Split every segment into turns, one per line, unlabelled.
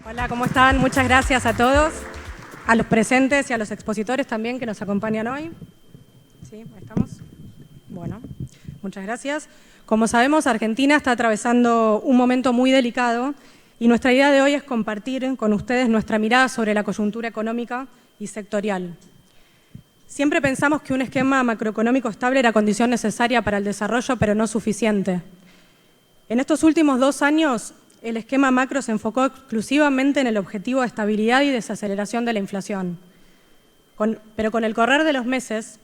Hola, ¿cómo están? Muchas gracias a todos, a los presentes y a los expositores también que nos acompañan hoy. ¿Sí? ¿Ahí estamos? Bueno, muchas gracias. Como sabemos, Argentina está atravesando un momento muy delicado y nuestra idea de hoy es compartir con ustedes nuestra mirada sobre la coyuntura económica y sectorial. Siempre pensamos que un esquema macroeconómico estable era condición necesaria para el desarrollo, pero no suficiente. En estos últimos 2 años, el esquema macro se enfocó exclusivamente en el objetivo de estabilidad y desaceleración de la inflación. Pero con el correr de los meses,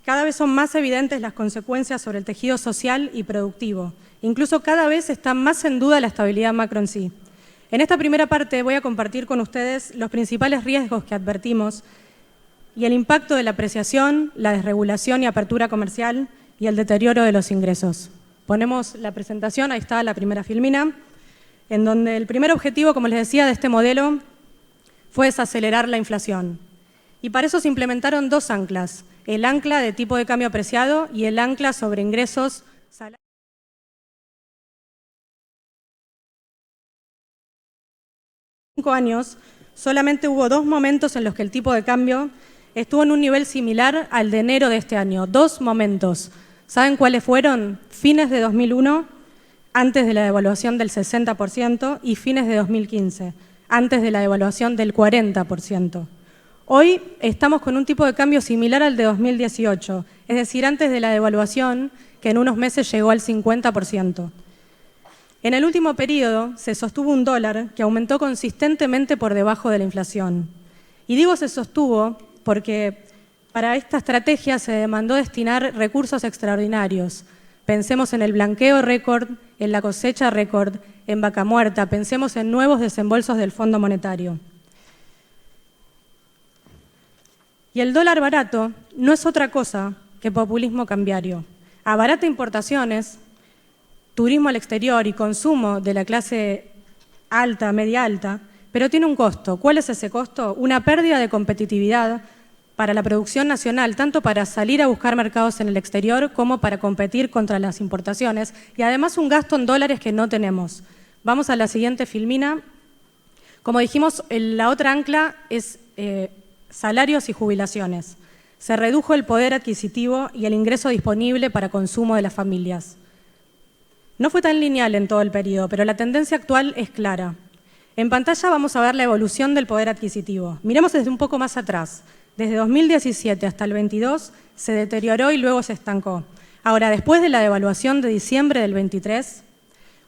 cada vez son más evidentes las consecuencias sobre el tejido social y productivo. Incluso cada vez está más en duda la estabilidad macro en sí. En esta primera parte voy a compartir con ustedes los principales riesgos que advertimos y el impacto de la apreciación, la desregulación y apertura comercial y el deterioro de los ingresos. Ponemos la presentación, ahí está la primera filmina, en donde el primer objetivo, como les decía, de este modelo fue desacelerar la inflación. Y para eso se implementaron 2 anclas, el ancla de tipo de cambio apreciado y el ancla sobre ingresos salarios. En 5 años, solamente hubo 2 momentos en los que el tipo de cambio estuvo en un nivel similar al de enero de este año. 2 momentos. ¿Saben cuáles fueron? Fines de 2001, antes de la devaluación del 60%, y fines de 2015, antes de la devaluación del 40%. Hoy estamos con un tipo de cambio similar al de 2018, es decir, antes de la devaluación, que en unos meses llegó al 50%. En el último periodo se sostuvo un dólar que aumentó consistentemente por debajo de la inflación. Y digo se sostuvo porque para esta estrategia se demandó destinar recursos extraordinarios. Pensemos en el blanqueo récord, en la cosecha récord, en vaca muerta, pensemos en nuevos desembolsos del Fondo Monetario. Y el dólar barato no es otra cosa que populismo cambiario. Abarata importaciones, turismo al exterior y consumo de la clase alta, media alta, pero tiene un costo. ¿Cuál es ese costo? Una pérdida de competitividad para la producción nacional, tanto para salir a buscar mercados en el exterior como para competir contra las importaciones, y además un gasto en dólares que no tenemos. Vamos a la siguiente filmina. Como dijimos, la otra ancla es salarios y jubilaciones. Se redujo el poder adquisitivo y el ingreso disponible para consumo de las familias. No fue tan lineal en todo el periodo, pero la tendencia actual es clara. En pantalla vamos a ver la evolución del poder adquisitivo. Miremos desde un poco más atrás. Desde 2017 hasta el 22 se deterioró y luego se estancó. Ahora, después de la devaluación de diciembre del 23,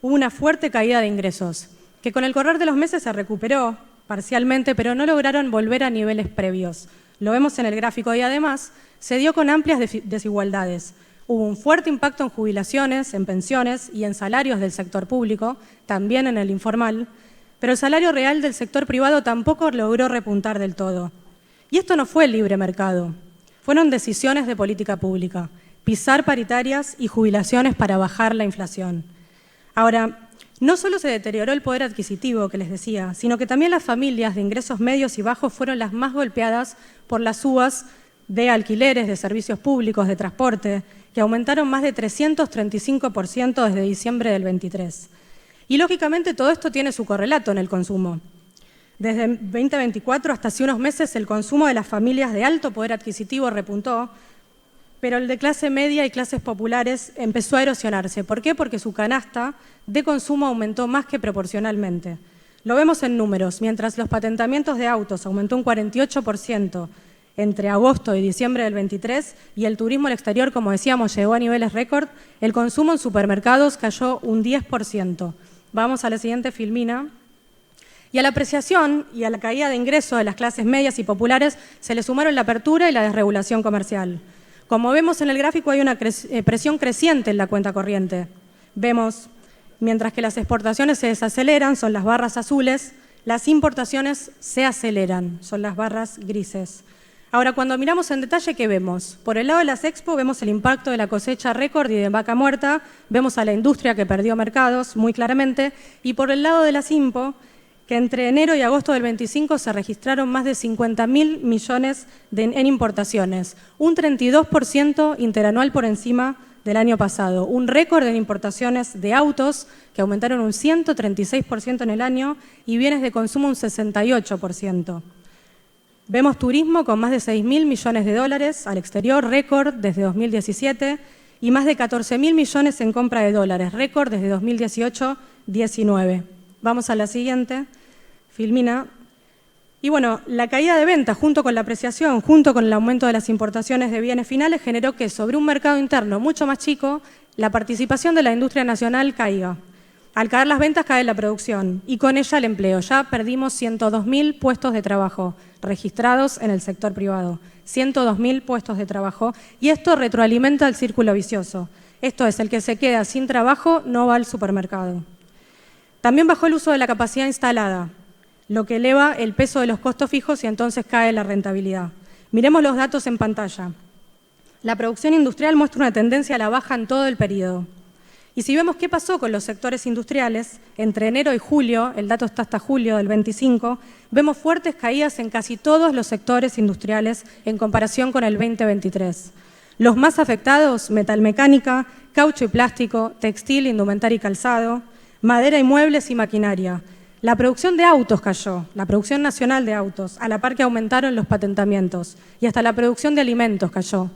hubo una fuerte caída de ingresos, que con el correr de los meses se recuperó parcialmente, pero no lograron volver a niveles previos. Lo vemos en el gráfico y además se dio con amplias desigualdades. Hubo un fuerte impacto en jubilaciones, en pensiones y en salarios del sector público, también en el informal, pero el salario real del sector privado tampoco logró repuntar del todo. Y esto no fue el libre mercado, fueron decisiones de política pública, pisar paritarias y jubilaciones para bajar la inflación. Ahora, no solo se deterioró el poder adquisitivo, que les decía, sino que también las familias de ingresos medios y bajos fueron las más golpeadas por las subas de alquileres, de servicios públicos, de transporte, que aumentaron más de 335% desde diciembre del 23. Y lógicamente todo esto tiene su correlato en el consumo. Desde 2024 hasta hace unos meses el consumo de las familias de alto poder adquisitivo repuntó, pero el de clase media y clases populares empezó a erosionarse. ¿Por qué? Porque su canasta de consumo aumentó más que proporcionalmente. Lo vemos en números. Mientras los patentamientos de autos aumentó un 48% entre agosto y diciembre del 23 y el turismo al exterior, como decíamos, llegó a niveles récord, el consumo en supermercados cayó un 10%. Vamos a la siguiente filmina. Y a la apreciación y a la caída de ingresos de las clases medias y populares se le sumaron la apertura y la desregulación comercial. Como vemos en el gráfico, hay una presión creciente en la cuenta corriente. Vemos, mientras que las exportaciones se desaceleran, son las barras azules, las importaciones se aceleran, son las barras grises. Ahora, cuando miramos en detalle, ¿qué vemos? Por el lado de las Expo vemos el impacto de la cosecha récord y de vaca muerta, vemos a la industria que perdió mercados muy claramente, y por el lado de las Impo, que entre enero y agosto del 25 se registraron más de 50.000 millones en importaciones, un 32% interanual por encima del año pasado, un récord en importaciones de autos que aumentaron un 136% en el año y bienes de consumo un 68%. Vemos turismo con más de 6.000 millones de dólares al exterior, récord desde 2017, y más de 14.000 millones en compra de dólares, récord desde 2018-19. Vamos a la siguiente, Filmina. Y bueno, la caída de ventas junto con la apreciación, junto con el aumento de las importaciones de bienes finales, generó que sobre un mercado interno mucho más chico, la participación de la industria nacional caiga. Al caer las ventas, cae la producción y con ella el empleo. Ya perdimos 102.000 puestos de trabajo registrados en el sector privado. 102.000 puestos de trabajo y esto retroalimenta el círculo vicioso. Esto es, el que se queda sin trabajo no va al supermercado. También bajó el uso de la capacidad instalada, lo que eleva el peso de los costos fijos y entonces cae la rentabilidad. Miremos los datos en pantalla. La producción industrial muestra una tendencia a la baja en todo el periodo. Y si vemos qué pasó con los sectores industriales, entre enero y julio, el dato está hasta julio del 25, vemos fuertes caídas en casi todos los sectores industriales en comparación con el 2023. Los más afectados, metalmecánica, caucho y plástico, textil, indumentaria y calzado, madera y muebles y maquinaria. La producción de autos cayó, la producción nacional de autos, a la par que aumentaron los patentamientos, y hasta la producción de alimentos cayó.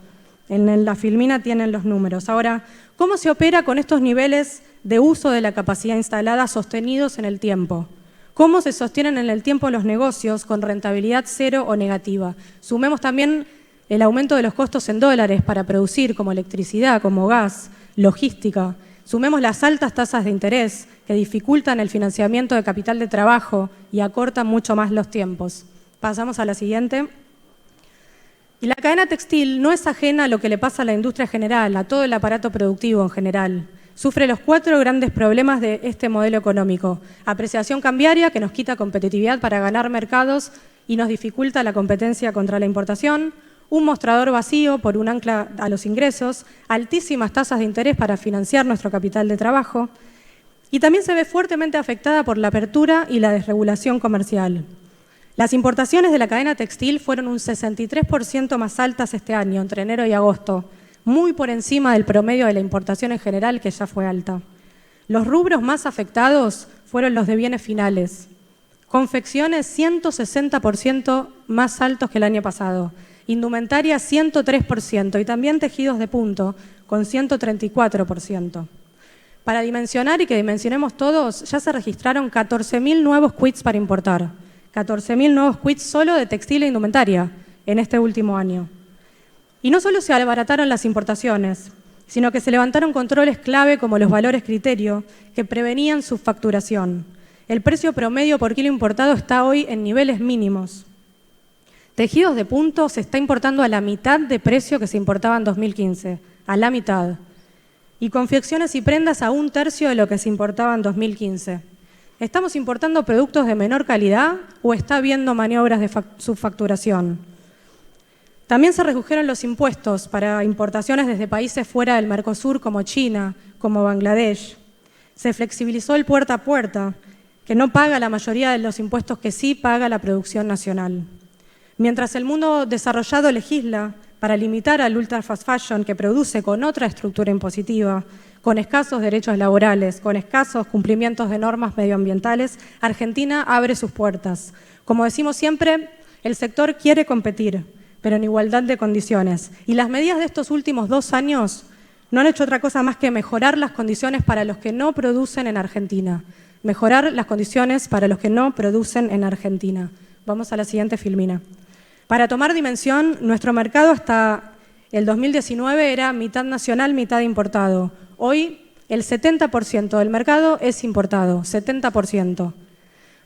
En la Filmina tienen los números. Ahora, ¿cómo se opera con estos niveles de uso de la capacidad instalada sostenidos en el tiempo? ¿Cómo se sostienen en el tiempo los negocios con rentabilidad cero o negativa? Sumemos también el aumento de los costos en dólares para producir, como electricidad, como gas, logística. Sumemos las altas tasas de interés que dificultan el financiamiento de capital de trabajo y acortan mucho más los tiempos. Pasamos a la siguiente. Y la cadena textil no es ajena a lo que le pasa a la industria general, a todo el aparato productivo en general. Sufre los 4 grandes problemas de este modelo económico. Apreciación cambiaria, que nos quita competitividad para ganar mercados y nos dificulta la competencia contra la importación. Un mostrador vacío por un ancla a los ingresos, altísimas tasas de interés para financiar nuestro capital de trabajo. Y también se ve fuertemente afectada por la apertura y la desregulación comercial. Las importaciones de la cadena textil fueron un 63% más altas este año, entre enero y agosto, muy por encima del promedio de la importación en general, que ya fue alta. Los rubros más afectados fueron los de bienes finales. Confecciones 160% más altos que el año pasado. Indumentaria 103% y también tejidos de punto con 134%. Para dimensionar y que dimensionemos todos, ya se registraron 14.000 nuevos quits para importar. 14.000 nuevos quits solo de textil e indumentaria en este último año. Y no solo se abarataron las importaciones, sino que se levantaron controles clave como los valores criterio que prevenían su facturación. El precio promedio por kilo importado está hoy en niveles mínimos. Tejidos de punto se está importando a la mitad de precio que se importaba en 2015, a la mitad. Y confecciones y prendas a 1/3 de lo que se importaba en 2015. ¿Estamos importando productos de menor calidad o está habiendo maniobras de subfacturación? También se redujeron los impuestos para importaciones desde países fuera del Mercosur como China, como Bangladesh. Se flexibilizó el puerta a puerta, que no paga la mayoría de los impuestos que sí paga la producción nacional. Mientras el mundo desarrollado legisla para limitar al ultra fast fashion que produce con otra estructura impositiva, con escasos derechos laborales, con escasos cumplimientos de normas medioambientales, Argentina abre sus puertas. Como decimos siempre, el sector quiere competir, pero en igualdad de condiciones. Y las medidas de estos últimos 2 años no han hecho otra cosa más que mejorar las condiciones para los que no producen en Argentina. Mejorar las condiciones para los que no producen en Argentina. Vamos a la siguiente Filmina. Para tomar dimensión, nuestro mercado hasta el 2019 era mitad nacional, mitad importado. Hoy el 70% del mercado es importado, 70%.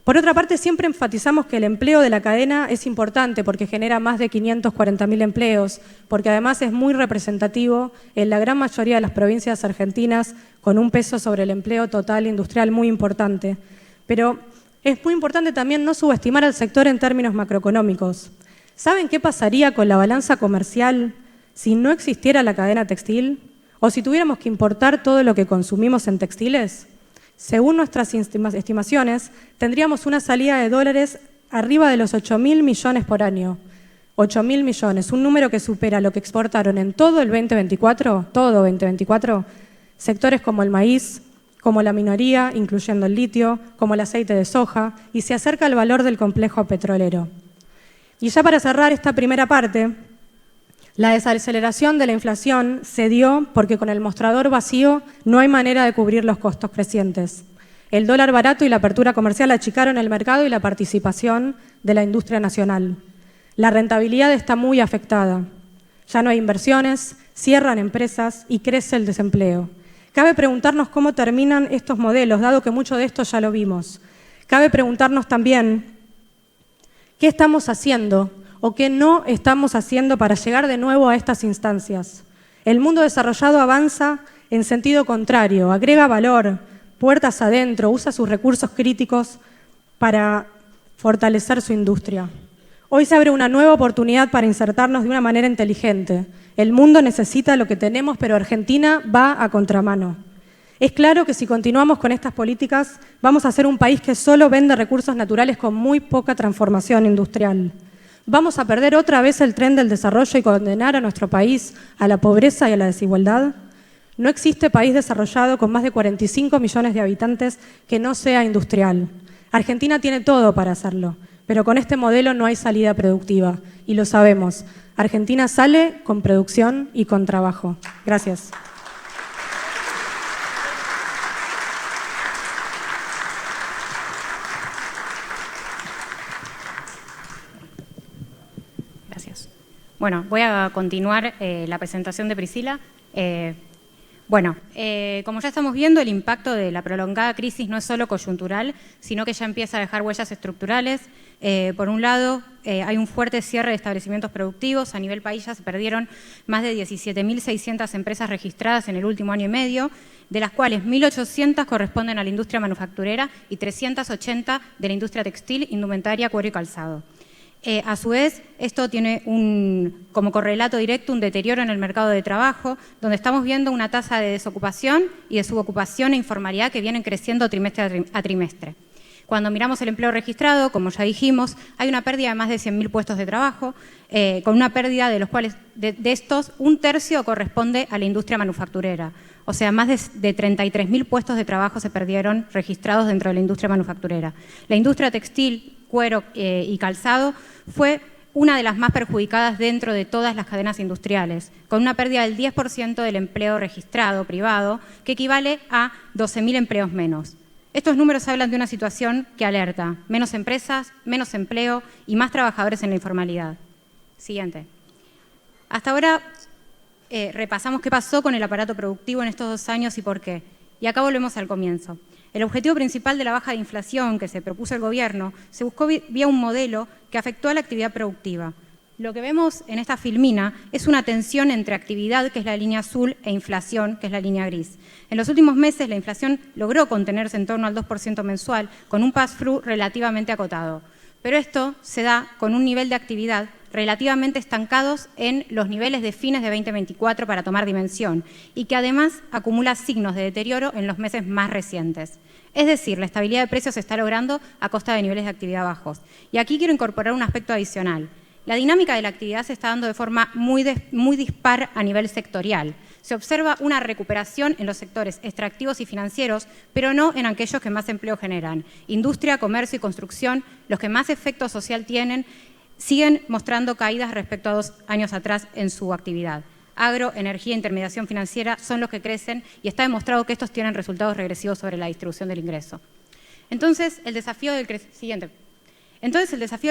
Por otra parte, siempre enfatizamos que el empleo de la cadena es importante porque genera más de 540.000 empleos, porque además es muy representativo en la gran mayoría de las provincias argentinas con un peso sobre el empleo total industrial muy importante. Pero es muy importante también no subestimar al sector en términos macroeconómicos. ¿Saben qué pasaría con la balanza comercial si no existiera la cadena textil? ¿O si tuviéramos que importar todo lo que consumimos en textiles? Según nuestras estimaciones, tendríamos una salida de dólares arriba de los 8.000 millones por año. 8.000 millones, un número que supera lo que exportaron en todo el 2024, sectores como el maíz, como la minería, incluyendo el litio, como el aceite de soja, y se acerca al valor del complejo petrolero. Y ya para cerrar esta primera parte, la desaceleración de la inflación se dio porque con el mostrador vacío no hay manera de cubrir los costos crecientes. El dólar barato y la apertura comercial achicaron el mercado y la participación de la industria nacional. La rentabilidad está muy afectada. Ya no hay inversiones, cierran empresas y crece el desempleo. Cabe preguntarnos cómo terminan estos modelos, dado que mucho de esto ya lo vimos. Cabe preguntarnos también qué estamos haciendo o qué no estamos haciendo para llegar de nuevo a estas instancias. El mundo desarrollado avanza en sentido contrario, agrega valor, puertas adentro, usa sus recursos críticos para fortalecer su industria. Hoy se abre una nueva oportunidad para insertarnos de una manera inteligente. El mundo necesita lo que tenemos, pero Argentina va a contramano. Es claro que si continuamos con estas políticas, vamos a ser un país que solo vende recursos naturales con muy poca transformación industrial. ¿Vamos a perder otra vez el tren del desarrollo y condenar a nuestro país a la pobreza y a la desigualdad? No existe país desarrollado con más de 45 millones de habitantes que no sea industrial. Argentina tiene todo para hacerlo, pero con este modelo no hay salida productiva, y lo sabemos. Argentina sale con producción y con trabajo. Gracias.
Gracias. Bueno, voy a continuar la presentación de Priscila. Como ya estamos viendo, el impacto de la prolongada crisis no es solo coyuntural, sino que ya empieza a dejar huellas estructurales. Por un lado, hay un fuerte cierre de establecimientos productivos. A nivel país ya se perdieron más de 17.600 empresas registradas en el último año y medio, de las cuales 1.800 corresponden a la industria manufacturera y 380 de la industria textil, indumentaria, cuero y calzado. A su vez, esto tiene como correlato directo un deterioro en el mercado de trabajo, donde estamos viendo una tasa de desocupación y de subocupación e informalidad que vienen creciendo trimestre a trimestre. Cuando miramos el empleo registrado, como ya dijimos, hay una pérdida de más de 100.000 puestos de trabajo, con una pérdida de los cuales, de estos, un tercio corresponde a la industria manufacturera. O sea, más de 33.000 puestos de trabajo se perdieron registrados dentro de la industria manufacturera. La industria textil, cuero y calzado fue una de las más perjudicadas dentro de todas las cadenas industriales, con una pérdida del 10% del empleo registrado privado, que equivale a 12.000 empleos menos. Estos números hablan de una situación que alerta: menos empresas, menos empleo y más trabajadores en la informalidad. Siguiente. Hasta ahora repasamos qué pasó con el aparato productivo en estos 2 años y por qué. Y acá volvemos al comienzo. El objetivo principal de la baja de inflación que se propuso el gobierno se buscó vía un modelo que afectó a la actividad productiva. Lo que vemos en esta filmina es una tensión entre actividad, que es la línea azul, e inflación, que es la línea gris. En los últimos meses la inflación logró contenerse en torno al 2% mensual, con un pass-through relativamente acotado. Pero esto se da con un nivel de actividad relativamente estancados en los niveles de fines de 2024 para tomar dimensión, y que además acumula signos de deterioro en los meses más recientes. Es decir, la estabilidad de precios se está logrando a costa de niveles de actividad bajos. Y aquí quiero incorporar un aspecto adicional. La dinámica de la actividad se está dando de forma muy dispar a nivel sectorial. Se observa una recuperación en los sectores extractivos y financieros, pero no en aquellos que más empleo generan. Industria, comercio y construcción, los que más efecto social tienen, siguen mostrando caídas respecto a 2 años atrás en su actividad. Agro, energía e intermediación financiera son los que crecen, y está demostrado que estos tienen resultados regresivos sobre la distribución del ingreso. Entonces, el desafío del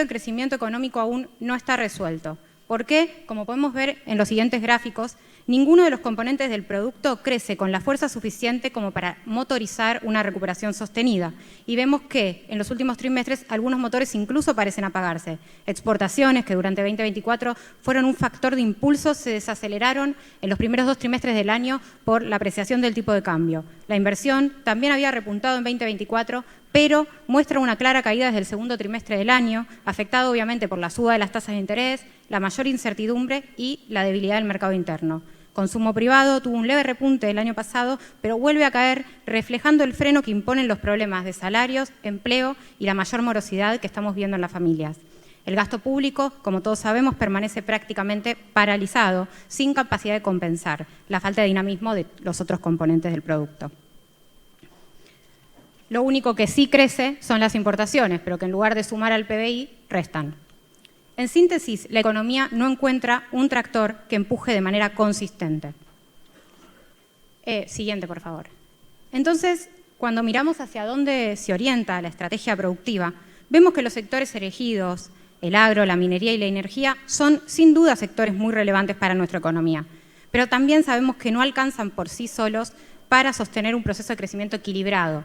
crecimiento económico aún no está resuelto. ¿Por qué? Como podemos ver en los siguientes gráficos, ninguno de los componentes del producto crece con la fuerza suficiente como para motorizar una recuperación sostenida. Y vemos que en los últimos trimestres algunos motores incluso parecen apagarse. Exportaciones, que durante 2024 fueron un factor de impulso, se desaceleraron en los primeros 2 trimestres del año por la apreciación del tipo de cambio. La inversión también había repuntado en 2024, pero muestra una clara caída desde el segundo trimestre del año, afectado obviamente por la suba de las tasas de interés, la mayor incertidumbre y la debilidad del mercado interno. Consumo privado tuvo un leve repunte el año pasado, pero vuelve a caer, reflejando el freno que imponen los problemas de salarios, empleo y la mayor morosidad que estamos viendo en las familias. El gasto público, como todos sabemos, permanece prácticamente paralizado, sin capacidad de compensar la falta de dinamismo de los otros componentes del producto. Lo único que sí crece son las importaciones, pero que en lugar de sumar al PBI, restan. En síntesis, la economía no encuentra un tractor que empuje de manera consistente. Siguiente, por favor. Entonces, cuando miramos hacia dónde se orienta la estrategia productiva, vemos que los sectores elegidos, el agro, la minería y la energía, son sin duda sectores muy relevantes para nuestra economía. Pero también sabemos que no alcanzan por sí solos para sostener un proceso de crecimiento equilibrado.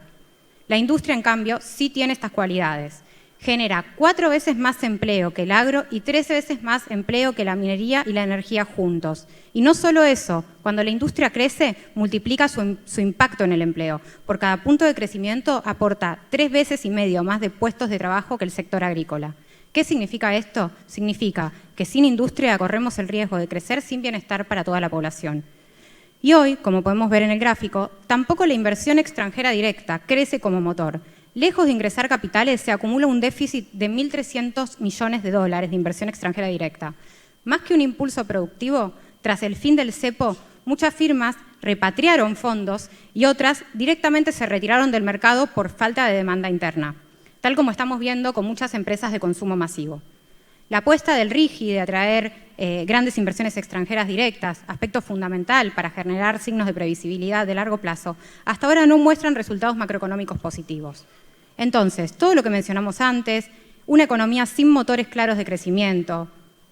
La industria, en cambio, sí tiene estas cualidades. Genera 4 veces más empleo que el agro y 13 veces más empleo que la minería y la energía juntos. Y no solo eso, cuando la industria crece, multiplica su impacto en el empleo. Por cada punto de crecimiento aporta 3,5 veces más de puestos de trabajo que el sector agrícola. ¿Qué significa esto? Significa que sin industria corremos el riesgo de crecer sin bienestar para toda la población. Y hoy, como podemos ver en el gráfico, tampoco la inversión extranjera directa crece como motor. Lejos de ingresar capitales, se acumula un déficit de 1.300 millones de dólares de inversión extranjera directa. Más que un impulso productivo, tras el fin del cepo, muchas firmas repatriaron fondos y otras directamente se retiraron del mercado por falta de demanda interna, tal como estamos viendo con muchas empresas de consumo masivo. La apuesta del RIGI de atraer grandes inversiones extranjeras directas, aspecto fundamental para generar signos de previsibilidad de largo plazo, hasta ahora no muestran resultados macroeconómicos positivos. Entonces, todo lo que mencionamos antes, una economía sin motores claros de crecimiento,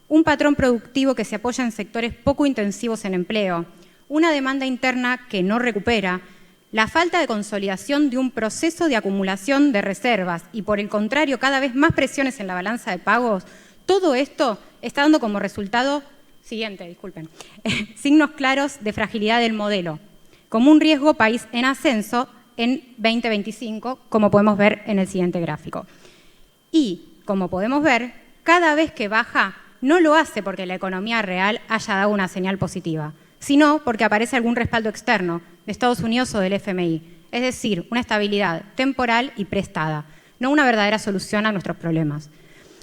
un patrón productivo que se apoya en sectores poco intensivos en empleo, una demanda interna que no recupera, la falta de consolidación de un proceso de acumulación de reservas y, por el contrario, cada vez más presiones en la balanza de pagos, todo esto está dando como resultado, signos claros de fragilidad del modelo, como un riesgo país en ascenso en 2025, como podemos ver en el siguiente gráfico. Y, como podemos ver, cada vez que baja, no lo hace porque la economía real haya dado una señal positiva, sino porque aparece algún respaldo externo de Estados Unidos o del FMI, es decir, una estabilidad temporal y prestada, no una verdadera solución a nuestros problemas.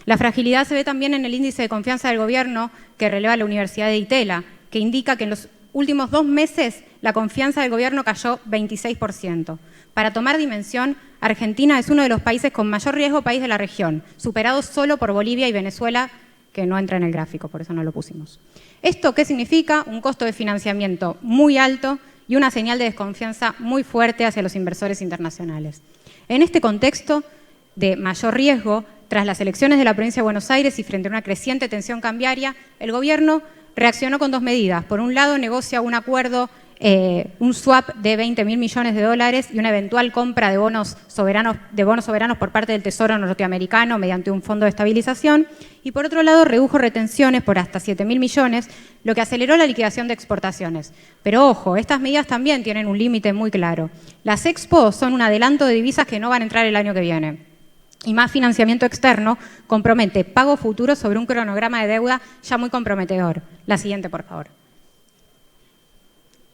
La fragilidad se ve también en el índice de confianza del gobierno que releva la Universidad de Itela, que indica que en los últimos 2 meses la confianza del gobierno cayó 26%. Para tomar dimensión, Argentina es uno de los países con mayor riesgo país de la región, superado solo por Bolivia y Venezuela, que no entra en el gráfico, por eso no lo pusimos. ¿Esto qué significa? Un costo de financiamiento muy alto y una señal de desconfianza muy fuerte hacia los inversores internacionales. En este contexto de mayor riesgo, tras las elecciones de la provincia de Buenos Aires y frente a una creciente tensión cambiaria, el gobierno reaccionó con 2 medidas. Por un lado, negocia un acuerdo, un swap de 20.000 millones de dólares y una eventual compra de bonos soberanos por parte del Tesoro norteamericano mediante un fondo de estabilización. Y por otro lado, redujo retenciones por hasta 7.000 millones, lo que aceleró la liquidación de exportaciones. Pero ojo, estas medidas también tienen un límite muy claro. Las Expo son un adelanto de divisas que no van a entrar el año que viene. Y más financiamiento externo compromete pago futuro sobre un cronograma de deuda ya muy comprometedor. La siguiente, por favor.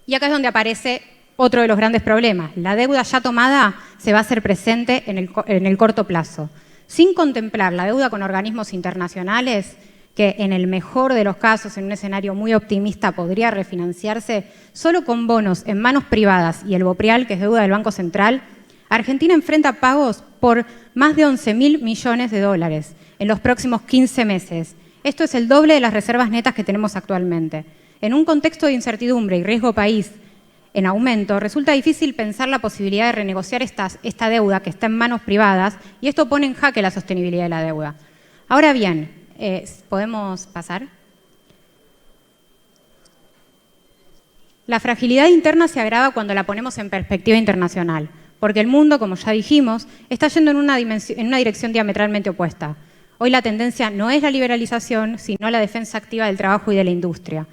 Y acá es donde aparece otro de los grandes problemas. La deuda ya tomada se va a hacer presente en el corto plazo. Sin contemplar la deuda con organismos internacionales, que en el mejor de los casos, en un escenario muy optimista, podría refinanciarse, solo con bonos en manos privadas y el Bopreal, que es deuda del Banco Central, Argentina enfrenta pagos por más de 11.000 millones de dólares en los próximos 15 meses. Esto es el doble de las reservas netas que tenemos actualmente. En un contexto de incertidumbre y riesgo país en aumento, resulta difícil pensar la posibilidad de renegociar esta deuda que está en manos privadas y esto pone en jaque la sostenibilidad de la deuda. Ahora bien, ¿podemos pasar? La fragilidad interna se agrava cuando la ponemos en perspectiva internacional, porque el mundo, como ya dijimos, está yendo en una dirección diametralmente opuesta. Hoy la tendencia no es la liberalización, sino la defensa activa del trabajo y de la industria.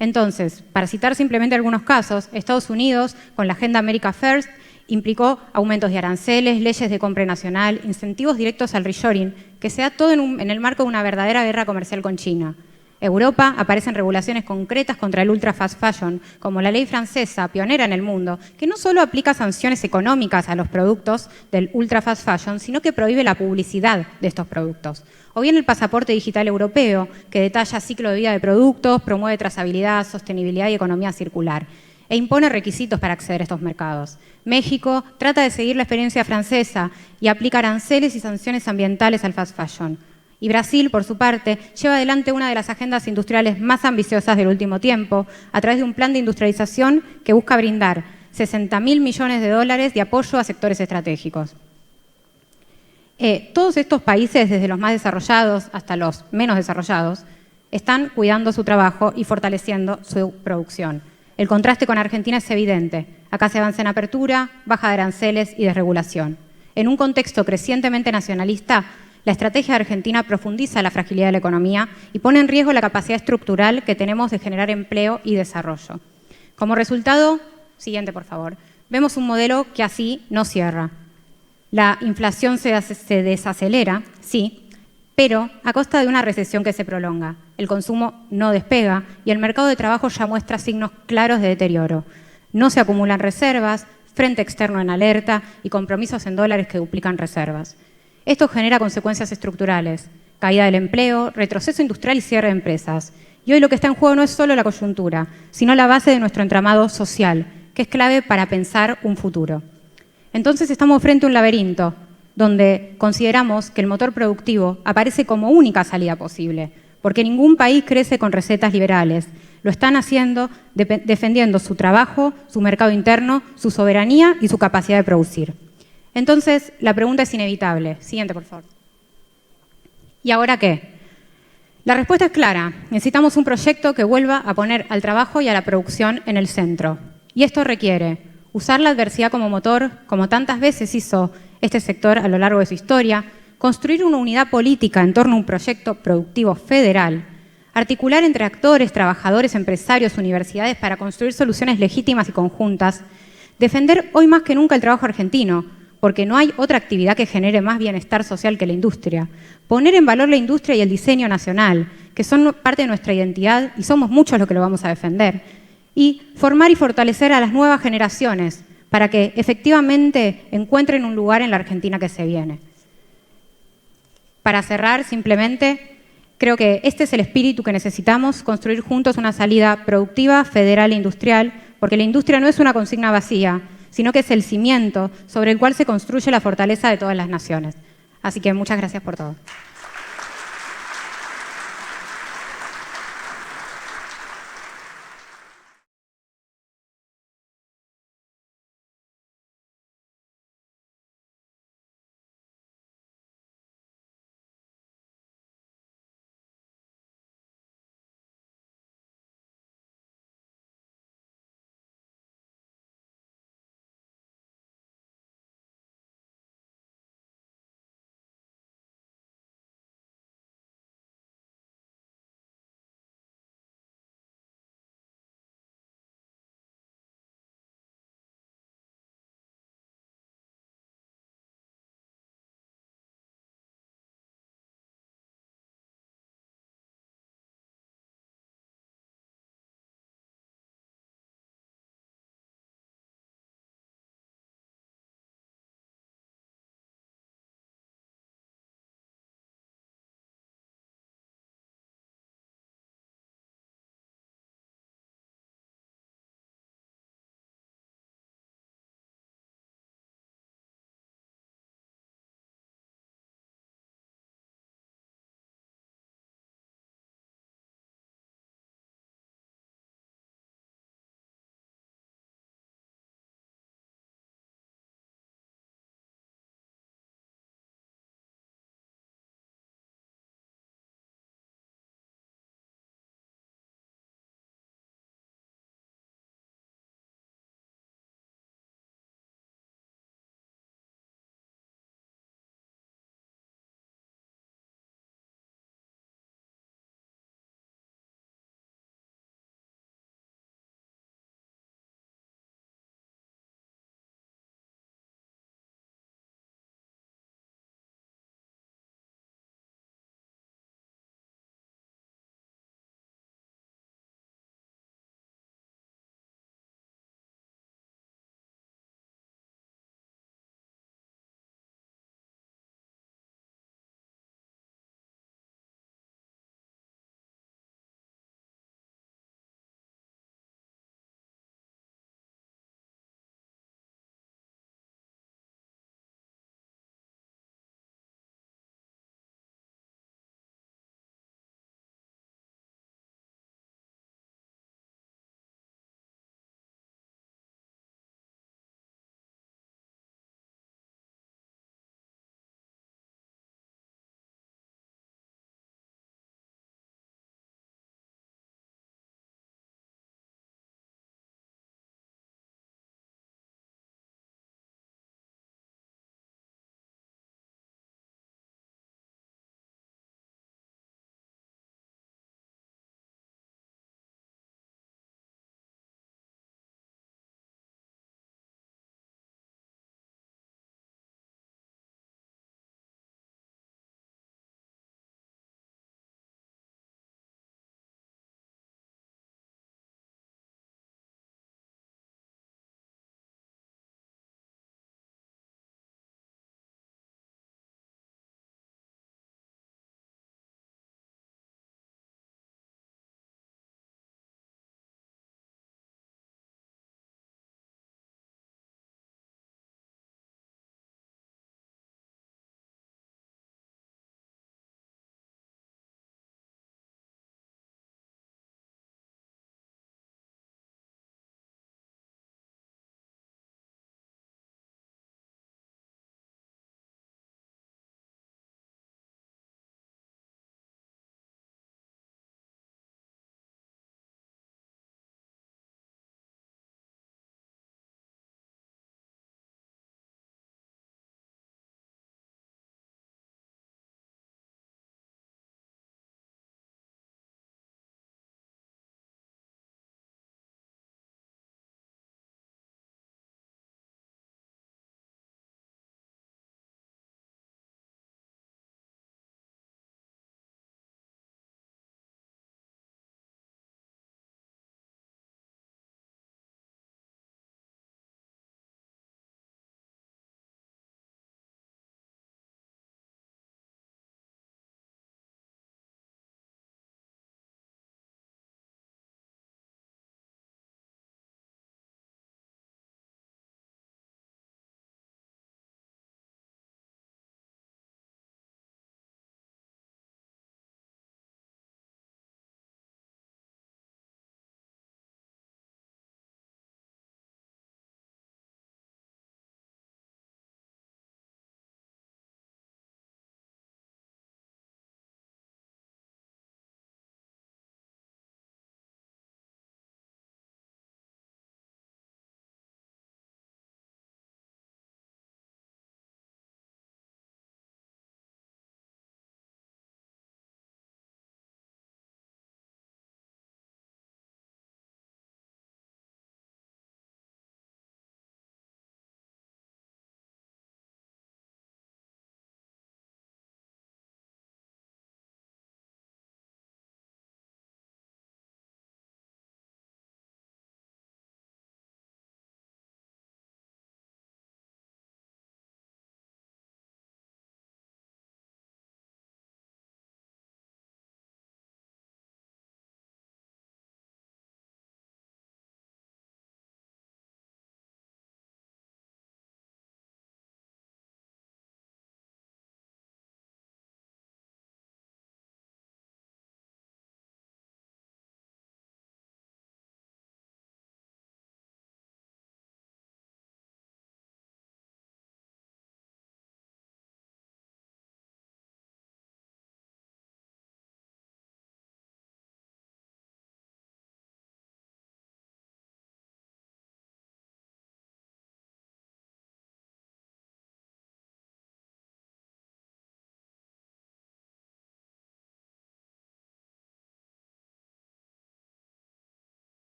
Entonces, para citar simplemente algunos casos, Estados Unidos, con la Agenda America First, implicó aumentos de aranceles, leyes de compra nacional, incentivos directos al reshoring, que se da todo en el marco de una verdadera guerra comercial con China. Europa aparecen regulaciones concretas contra el ultra fast fashion, como la ley francesa, pionera en el mundo, que no solo aplica sanciones económicas a los productos del ultra fast fashion, sino que prohíbe la publicidad de estos productos. O bien el pasaporte digital europeo, que detalla ciclo de vida de productos, promueve trazabilidad, sostenibilidad y economía circular, e impone requisitos para acceder a estos mercados. México trata de seguir la experiencia francesa y aplica aranceles y sanciones ambientales al fast fashion. Y Brasil, por su parte, lleva adelante una de las agendas industriales más ambiciosas del último tiempo a través de un plan de industrialización que busca brindar 60.000 millones de dólares de apoyo a sectores estratégicos. Todos estos países, desde los más desarrollados hasta los menos desarrollados, están cuidando su trabajo y fortaleciendo su producción. El contraste con Argentina es evidente. Acá se avanza en apertura, baja de aranceles y desregulación. En un contexto crecientemente nacionalista, la estrategia de Argentina profundiza la fragilidad de la economía y pone en riesgo la capacidad estructural que tenemos de generar empleo y desarrollo. Como resultado, siguiente por favor, vemos un modelo que así no cierra. La inflación se desacelera, sí, pero a costa de una recesión que se prolonga. El consumo no despega y el mercado de trabajo ya muestra signos claros de deterioro. No se acumulan reservas, frente externo en alerta y compromisos en dólares que duplican reservas. Esto genera consecuencias estructurales, caída del empleo, retroceso industrial y cierre de empresas. Y hoy lo que está en juego no es solo la coyuntura, sino la base de nuestro entramado social, que es clave para pensar un futuro. Entonces estamos frente a un laberinto, donde consideramos que el motor productivo aparece como única salida posible, porque ningún país crece con recetas liberales. Lo están haciendo defendiendo su trabajo, su mercado interno, su soberanía y su capacidad de producir. Entonces, la pregunta es inevitable. Siguiente, por favor. ¿Y ahora qué? La respuesta es clara. Necesitamos un proyecto que vuelva a poner al trabajo y a la producción en el centro. Y esto requiere usar la adversidad como motor, como tantas veces hizo este sector a lo largo de su historia, construir una unidad política en torno a un proyecto productivo federal, articular entre actores, trabajadores, empresarios, universidades para construir soluciones legítimas y conjuntas, defender hoy más que nunca el trabajo argentino, porque no hay otra actividad que genere más bienestar social que la industria. Poner en valor la industria y el diseño nacional, que son parte de nuestra identidad y somos muchos los que lo vamos a defender. Y formar y fortalecer a las nuevas generaciones para que efectivamente encuentren un lugar en la Argentina que se viene. Para cerrar, simplemente, creo que este es el espíritu que necesitamos, construir juntos una salida productiva, federal e industrial, porque la industria no es una consigna vacía, sino que es el cimiento sobre el cual se construye la fortaleza de todas las naciones. Así que muchas gracias por todo.